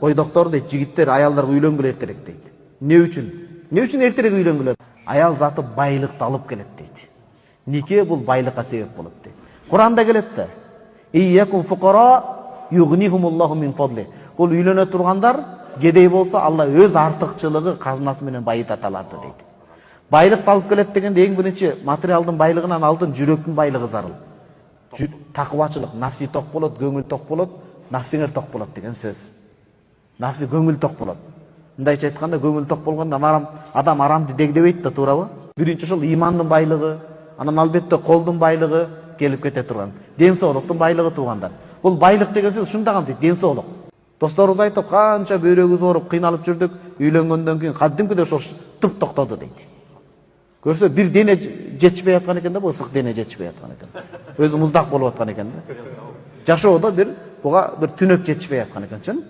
бойдоктор дейт, жигиттер аялдарга үйлөнгүлө эртерээк дейт. Не үчүн эртерээк үйлөнгүлө? Аял заты байлыкты алып келет дейт. Нике бул байлыкка себеп болот дейт. Куранда келет да. Iyyakum fuqara yughnihumullahu min fadli. Бул үйлөнө тургандар кедей болсо Алла өз артыкчылыгы казынасы менен байытат аларды дейт. Байлык алып келет дегенде эң биринчи материалдын байлыгынан алдын жүрөктүн байлыгы зарыл. Такыбачылык, нафси ток болот, көңүл ток болот, нафсиңер ток болот деген сөз. Нафси көңүл ток болот. Мындайча айтканда көңүл ток болгондо адам арамды дегдебейт да, туурабы? Биринчи ошол имандын байлыгы, анан албетте колдун байлыгы келип кете турган. Ден соолуктун байлыгы туугандар. Бул байлык деген сөз ушунда камтыйт, ден соолук. Досторубуз айтып, канча бөйрөгүбүз ооруп, кыйналып жүрдүк, үйлөнгөндөн кийин кадимкиде ошол тып токтоду дейт. Көрсө бир дене жетишпей аткан экен да, бул ысык дене жетишпей аткан экен. Өзү муздак болуп аткан экен да. Жашоодо буга бир түнөк жетишпей аткан экен, чын?